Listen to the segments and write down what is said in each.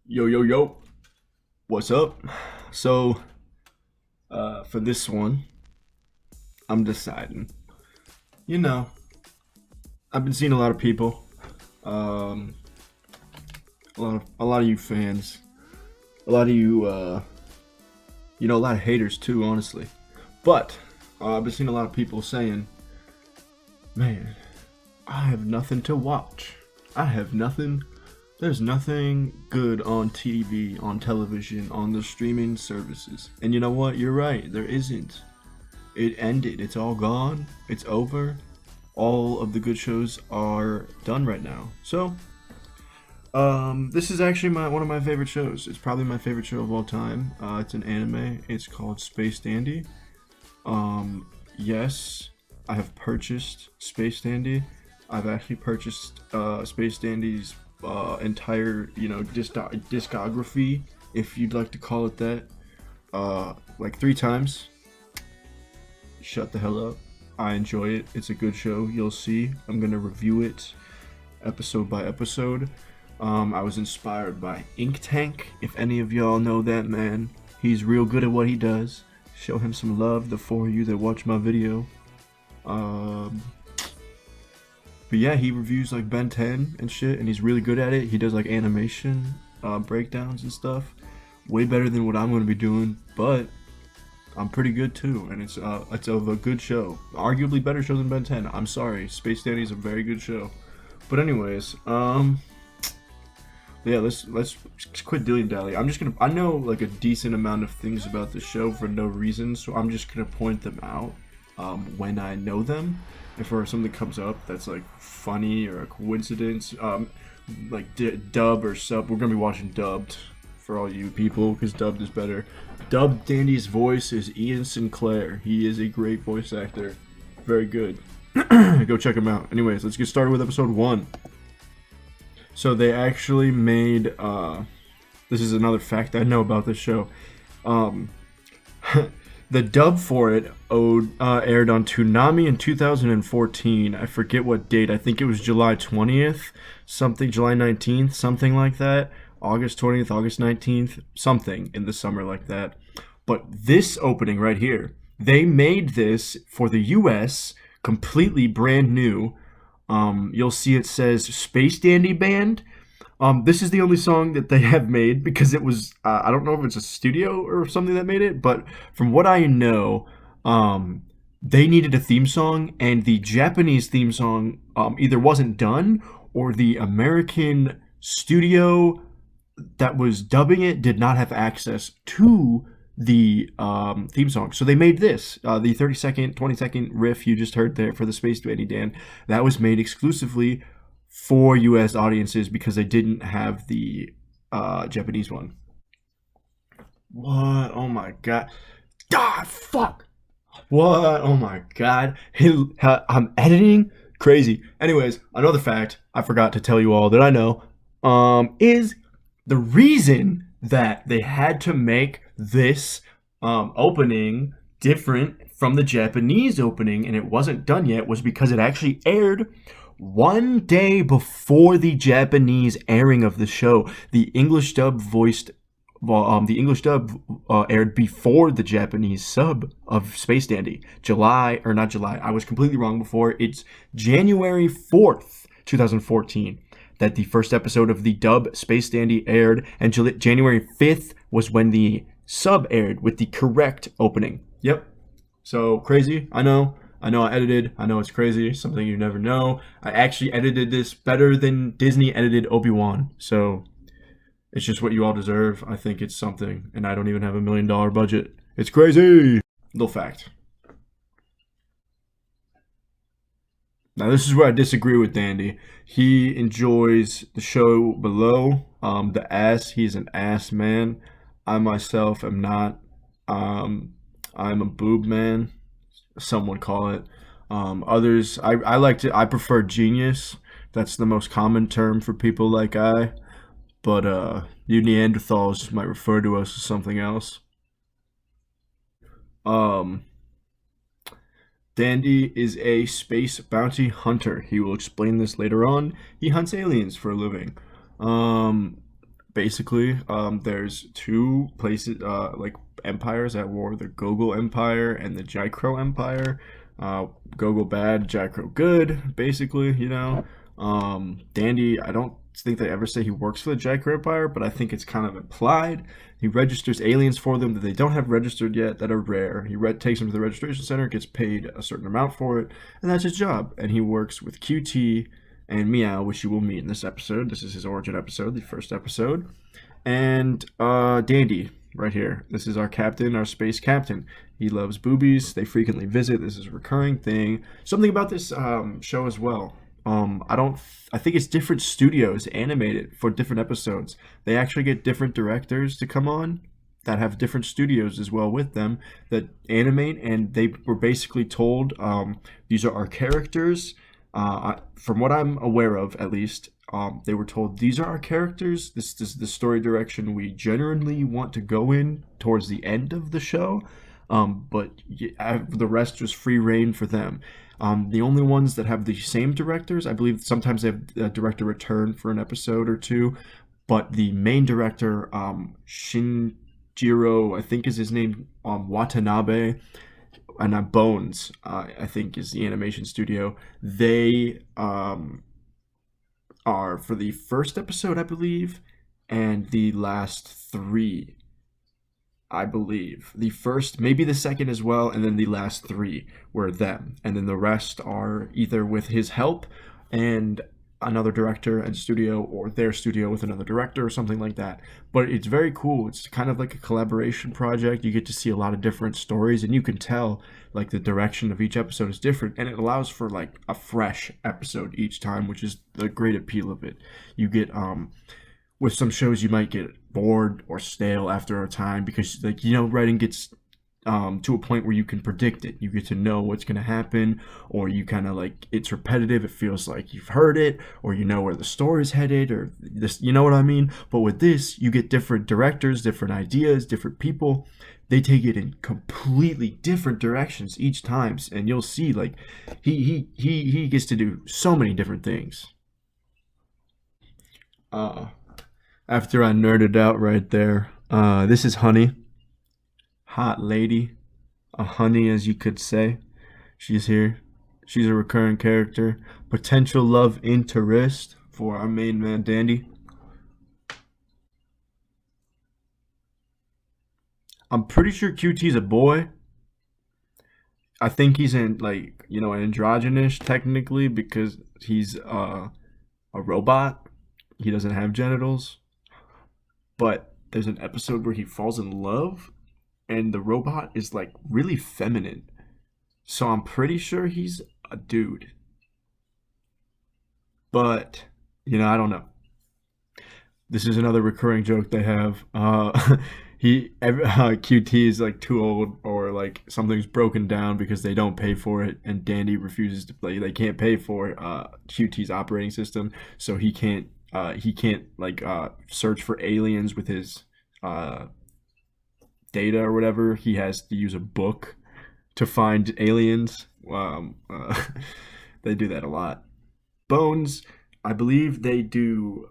Yo, yo, yo. What's up? So, for this one, I'm deciding. You know, I've been seeing a lot of people, um, a lot of you fans, a lot of you, a lot of haters too, honestly. But I've been seeing a lot of people saying, "Man, I have nothing to watch. I have nothing. There's nothing good on TV, on television, on the streaming services." And you know what? You're right. There isn't. It ended. It's all gone. It's over. All of the good shows are done right now. So, this is actually one of my favorite shows. It's probably my favorite show of all time. It's an anime. It's called Space Dandy. Yes, I have purchased Space Dandy. I've actually purchased Space Dandy's entire, discography, if you'd like to call it that, like three times. Shut the hell up. I enjoy it. It's a good show. You'll see. I'm gonna review it episode by episode. I was inspired by Ink Tank. If any of y'all know that man, he's real good at what he does. Show him some love, the four of you that watch my video. Um, but yeah, he reviews like Ben 10 and shit, and he's really good at it. He does like animation breakdowns and stuff. Way better than what I'm gonna be doing, but I'm pretty good too, and it's of a good show. Arguably better show than Ben 10. I'm sorry, Space Dandy is a very good show. But anyways, yeah, let's quit dilly dally. I know like a decent amount of things about the show for no reason, so I'm just gonna point them out when I know them. If for something comes up that's like funny or a coincidence, like dub or sub, we're gonna be watching dubbed for all you people because dubbed is better. Dubbed Dandy's voice is Ian Sinclair. He is a great voice actor, very good. Go check him out. Anyways, let's get started with episode one. So they actually made. This is another fact I know about this show. Um, the dub for it aired on Toonami in 2014. I forget what date. I think it was July 20th, something July 19th, something like that. August 20th, August 19th, something in the summer like that. But this opening right here, they made this for the US, completely brand new. You'll see it says Space Dandy Band. This is the only song that they have made because it was, I don't know if it's a studio or something that made it, but from what I know, they needed a theme song, and the Japanese theme song either wasn't done or the American studio that was dubbing it did not have access to the theme song. So they made this, the 30-second, 20-second riff you just heard there for the Space Dandy Dan. That was made exclusively for US audiences because they didn't have the Japanese one. What? Oh my god. God, fuck. What? Oh my god. I'm editing? Crazy. Anyways, another fact I forgot to tell you all that I know is the reason that they had to make this opening different from the Japanese opening and it wasn't done yet was because it actually aired one day before the Japanese airing of the show. The English dub aired before the Japanese sub of Space Dandy. July, or not July, I was completely wrong before. It's January 4th, 2014 that the first episode of the dub Space Dandy aired, and January 5th was when the sub aired with the correct opening. Yep. So crazy. I know. I edited. I know it's crazy. Something you never know. I actually edited this better than Disney edited Obi-Wan. So it's just what you all deserve. I think it's something. And I don't even have $1 million budget. It's crazy. Little fact. Now, this is where I disagree with Dandy. He enjoys the show below. The ass, he's an ass man. I myself am not. Um, I'm a boob man, some would call it. Others, I like to, I prefer genius. That's the most common term for people like I. But you Neanderthals might refer to us as something else. Um, Dandy is a space bounty hunter. He will explain this later on. He hunts aliens for a living. Um, basically. There's two places, like empires at war: the Gogol Empire and the Jaicro Empire. Gogol bad, Jaicro good, basically. Dandy, I don't think they ever say he works for the Jaicro Empire, but I think it's kind of implied. He registers aliens for them that they don't have registered yet, that are rare. Takes them to the registration center, gets paid a certain amount for it, and that's his job. And he works with QT and Meow, which you will meet in this episode. This is his origin episode, the first episode. And Dandy, right here. This is our captain, our space captain. He loves boobies. They frequently visit. This is a recurring thing. Something about this show as well. I think it's different studios animated for different episodes. They actually get different directors to come on that have different studios as well with them that animate, and they were basically told, these are our characters. From what I'm aware of, at least, they were told these are our characters. This is the story direction we generally want to go in towards the end of the show. But the rest was free reign for them. The only ones that have the same directors, I believe sometimes they have a director return for an episode or two, but the main director, Shinjiro, I think is his name, Watanabe, and Bones, I think is the animation studio. They are for the first episode, I believe, and the last three, I believe. The first, maybe the second as well, and then the last three were them. And then the rest are either with his help and another director and studio, or their studio with another director or something like that. But it's very cool. It's kind of like a collaboration project. You get to see a lot of different stories, and you can tell like the direction of each episode is different, and it allows for like a fresh episode each time, which is the great appeal of it. You get with some shows you might get bored or stale after a time because writing gets to a point where you can predict it. You get to know what's going to happen, or you kind of like, it's repetitive. It feels like you've heard it, or you know where the story's headed, or this, you know what I mean? But with this, you get different directors, different ideas, different people. They take it in completely different directions each time, and you'll see like he gets to do so many different things. After I nerded out right there, this is Honey, hot lady, a honey as you could say. She's here. She's a recurring character, potential love interest for our main man Dandy. I'm pretty sure QT's a boy. I think he's in like androgynous technically because he's a robot. He doesn't have genitals. But there's an episode where he falls in love, and the robot is like really feminine. So I'm pretty sure he's a dude. But I don't know. This is another recurring joke they have. QT is like too old, or like something's broken down because they don't pay for it, and Dandy refuses to play. They can't pay for QT's operating system, so he can't search for aliens with his data or whatever. He has to use a book to find aliens. They do that a lot. Bones, I believe they do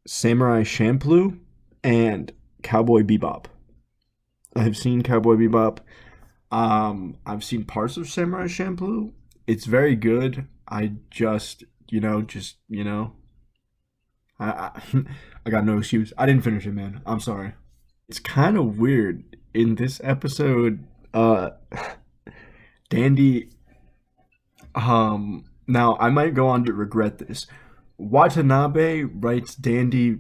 Samurai Champloo and Cowboy Bebop. I've seen Cowboy Bebop. I've seen parts of Samurai Champloo. It's very good. I just, I I got no excuse. I didn't finish it, man. I'm sorry. It's kind of weird in this episode. Dandy. Now I might go on to regret this. Watanabe writes Dandy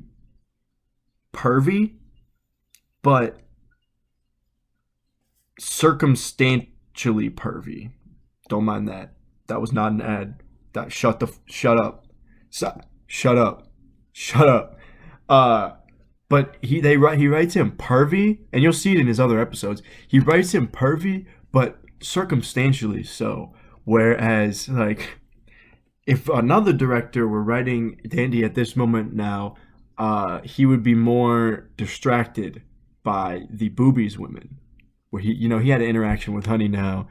pervy, but circumstantially pervy. Don't mind that. That was not an ad. Shut up. Shut up. Shut up. But he writes him pervy, and you'll see it in his other episodes. He writes him pervy, but circumstantially so. Whereas, like, if another director were writing Dandy at this moment now, he would be more distracted by the boobies women, where he had an interaction with Honey now,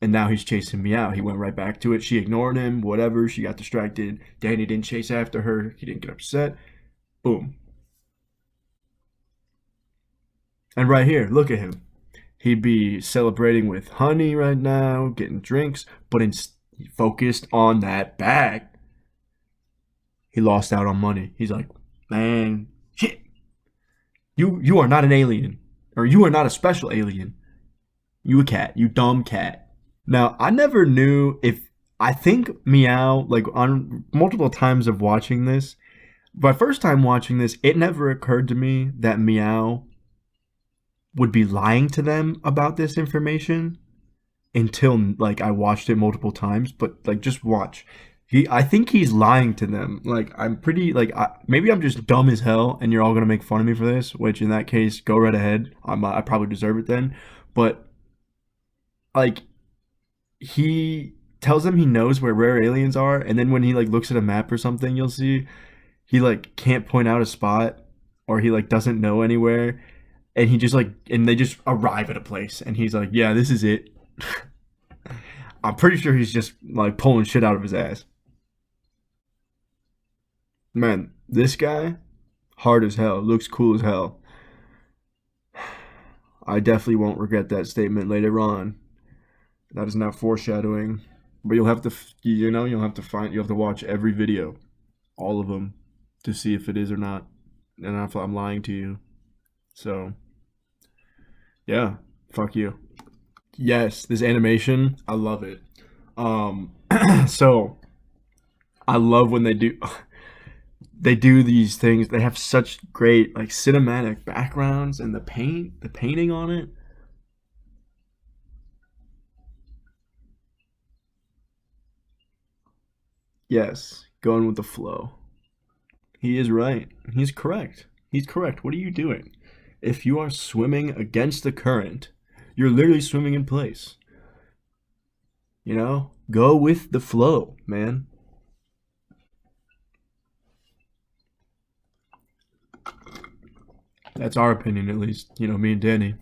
And now he's chasing me out. He went right back to it. She ignored him, whatever. She got distracted. Danny didn't chase after her. He didn't get upset. Boom. And right here, look at him. He'd be celebrating with honey right now, getting drinks, but he focused on that bag. He lost out on money. He's like, man, shit. You are not an alien. Or you are not a special alien. You a cat. You dumb cat. Now, I never knew if... I think Meow, like on multiple times of watching this, my first time watching this, it never occurred to me that Meow would be lying to them about this information until like I watched it multiple times. But like, just watch. I think he's lying to them. Like, I'm pretty like maybe I'm just dumb as hell, and you're all gonna make fun of me for this. Which in that case, go right ahead. I probably deserve it then. But like, he tells them he knows where rare aliens are, and then when he like looks at a map or something, you'll see he like can't point out a spot, or he like doesn't know anywhere. And he just like, and they just arrive at a place, and he's like, yeah, this is it. I'm pretty sure he's just like pulling shit out of his ass. Man, this guy, hard as hell, looks cool as hell. I definitely won't regret that statement later on. That is not foreshadowing, but you'll have to, you'll have to watch every video, all of them, to see if it is or not, and if I'm lying to you. So, yeah, fuck you. Yes, this animation, I love it. So I love when they do these things. They have such great like cinematic backgrounds, and the painting on it. Yes, going with the flow. He is right. He's correct. He's correct. What are you doing? If you are swimming against the current, you're literally swimming in place. You know? Go with the flow, man. That's our opinion, at least. You know, me and Danny.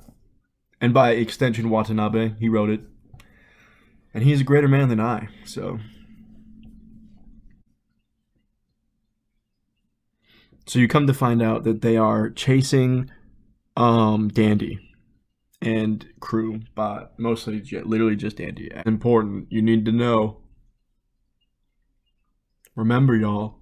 And by extension, Watanabe. He wrote it. And he's a greater man than I, so... So you come to find out that they are chasing Dandy and crew, but mostly literally just Dandy. Important, you need to know. Remember, y'all.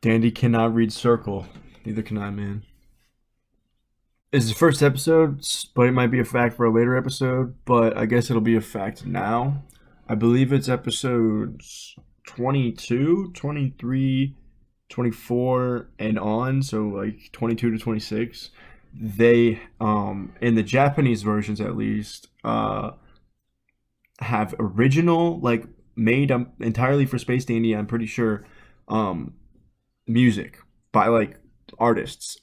Dandy cannot read circle. Neither can I, man. It's the first episode, but it might be a fact for a later episode, but I guess it'll be a fact now. I believe it's episodes 22, 23, 24, and on, so like 22 to 26. They, in the Japanese versions at least, have original, like made entirely for Space Dandy, I'm pretty sure, music by like artists.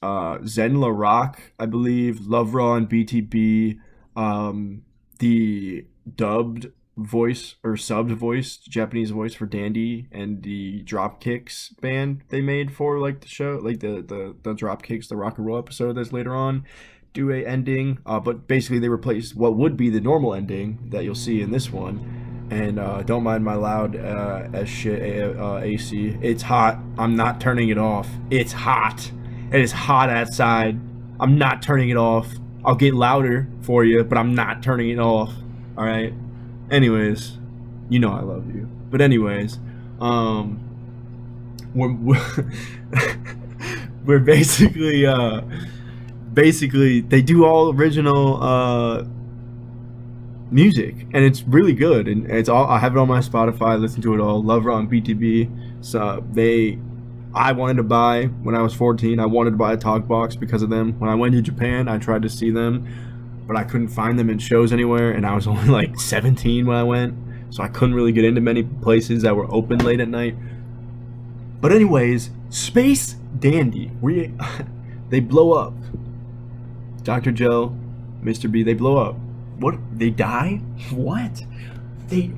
Zen La Rock, I believe, Love Raw and BTB, the dubbed voice or subbed voice, Japanese voice for Dandy, and the Dropkicks band they made for like the show, like the Dropkicks, the rock and roll episode that's later on, do a ending. But basically they replaced what would be the normal ending that you'll see in this one. And don't mind my loud as shit AC. It's hot. I'm not turning it off. It's hot. It is hot outside. I'm not turning it off. I'll get louder for you, but I'm not turning it off. All right. Anyways, you know I love you. But anyways, we're basically they do all original music, and it's really good, and it's all, I have it on my Spotify. I listen to it all. Love Raw and BTB. So I wanted to buy when I was 14. I wanted to buy a talk box because of them. When I went to Japan, I tried to see them, but I couldn't find them in shows anywhere, and I was only like 17 when I went, so I couldn't really get into many places that were open late at night. But anyways, Space Dandy, they blow up. Dr. Joe, Mr. B, they blow up. What? They die? What? They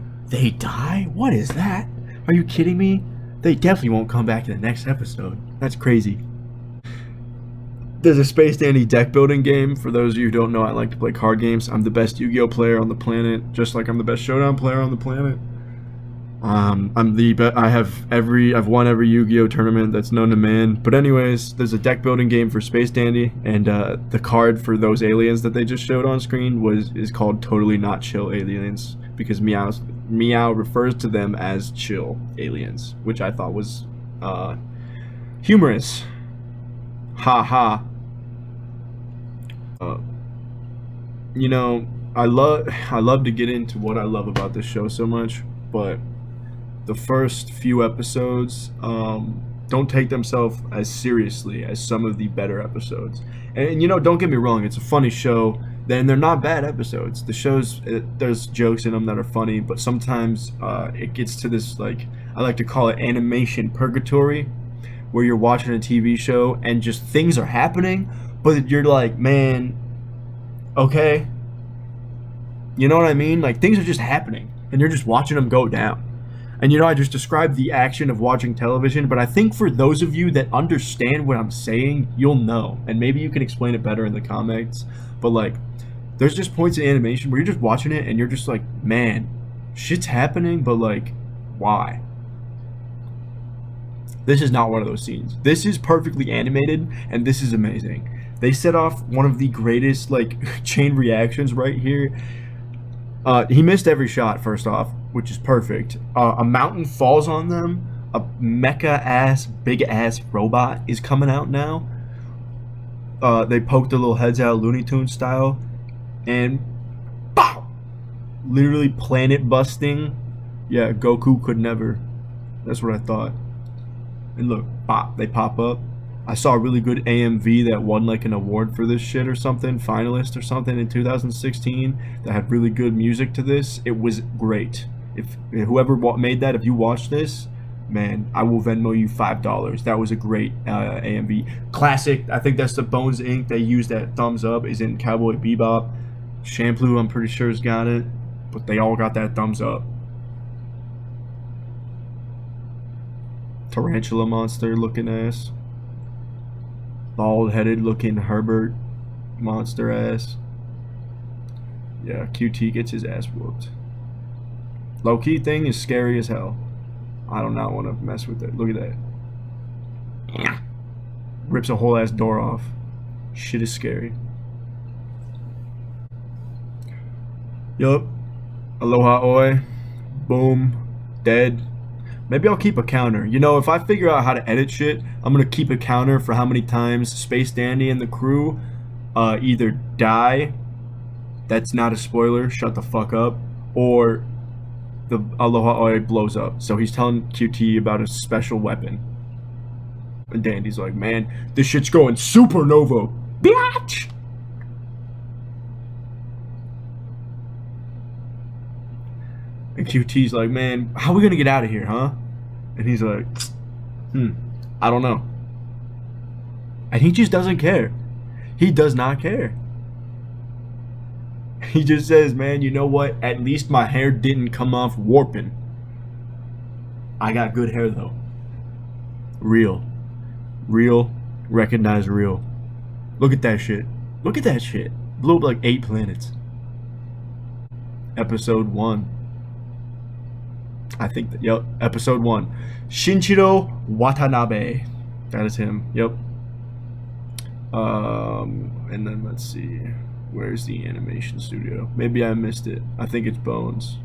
die? What is that? Are you kidding me? They definitely won't come back in the next episode. That's crazy. There's a Space Dandy deck building game. For those of you who don't know, I like to play card games. I'm the best Yu-Gi-Oh player on the planet, just like I'm the best Showdown player on the planet. I've won every Yu-Gi-Oh tournament that's known to man. But anyways, there's a deck building game for Space Dandy, and the card for those aliens that they just showed on screen is called Totally Not Chill Aliens, because Meow refers to them as chill aliens, which I thought was humorous. Ha ha. You know, I love to get into what I love about this show so much, but the first few episodes don't take themselves as seriously as some of the better episodes. And you know, don't get me wrong, it's a funny show. Then they're not bad episodes. The shows, there's jokes in them that are funny, but sometimes it gets to this, like, I like to call it animation purgatory, where you're watching a TV show and just things are happening, but you're like, man, okay, you know what I mean? Like, things are just happening and you're just watching them go down. And you know, I just described the action of watching television, but I think for those of you that understand what I'm saying, you'll know, and maybe you can explain it better in the comments. But like, there's just points in animation where you're just watching it and you're just like, man, shit's happening, but like, why? This is not one of those scenes. This is perfectly animated, and this is amazing. They set off one of the greatest, like, chain reactions right here. He missed every shot, first off, which is perfect. A mountain falls on them. A mecha-ass, big-ass robot is coming out now. They poke their little heads out, Looney Tunes style. And, pow! Literally planet-busting. Yeah, Goku could never. That's what I thought. And look, pop, they pop up. I saw a really good AMV that won like an award for this shit or something, finalist or something in 2016, that had really good music to this. It was great. If whoever made that, if you watch this, man, I will Venmo you $5. That was a great AMV. Classic. I think that's the Bones Inc. They used that thumbs up is in Cowboy Bebop. Shampoo, I'm pretty sure, has got it, but they all got that thumbs up. Tarantula monster looking ass. Bald headed looking Herbert monster ass. Yeah, QT gets his ass whooped. Low key thing is scary as hell. I do not want to mess with it. Look at that. Rips a whole ass door off. Shit is scary. Yup. Aloha oi. Boom. Dead. Maybe I'll keep a counter. You know, if I figure out how to edit shit, I'm going to keep a counter for how many times Space Dandy and the crew either die. That's not a spoiler. Shut the fuck up. Or the Aloha Oi blows up. So he's telling QT about a special weapon. And Dandy's like, man, this shit's going supernova. Bitch! And QT's like, man, how are we gonna get out of here, huh? And he's like, I don't know. And he just doesn't care. He does not care. He just says, man, you know what? At least my hair didn't come off warping. I got good hair, though. Real. Real. Recognize real. Look at that shit. Look at that shit. Blew up like 8 planets. Episode 1. I think that, yep, episode 1. Shinjiro Watanabe. That is him. Yep. And then let's see. Where's the animation studio? Maybe I missed it. I think it's Bones.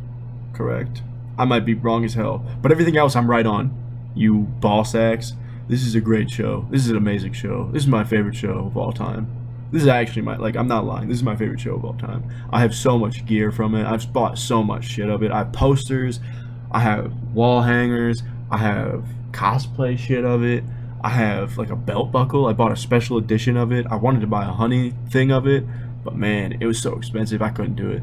Correct. I might be wrong as hell. But everything else I'm right on. You ball sacks. This is a great show. This is an amazing show. This is my favorite show of all time. This is actually my, like, I'm not lying. This is my favorite show of all time. I have so much gear from it. I've bought so much shit of it. I have posters. I have wall hangers. I have cosplay shit of it. I have like a belt buckle. I bought a special edition of it. I wanted to buy a honey thing of it, but man, it was so expensive. I couldn't do it.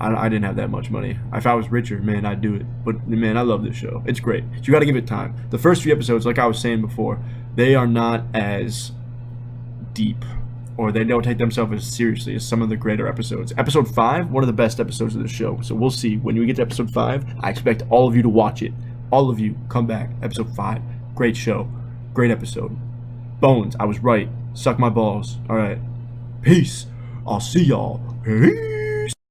I didn't have that much money. If I was richer, man, I'd do it. But man, I love this show. It's great. So you got to give it time. The first few episodes, like I was saying before, they are not as deep, or they don't take themselves as seriously as some of the greater episodes. Episode 5, one of the best episodes of the show. So we'll see. When we get to episode 5, I expect all of you to watch it. All of you, come back. Episode 5, great show. Great episode. Bones, I was right. Suck my balls. All right. Peace. I'll see y'all. Peace.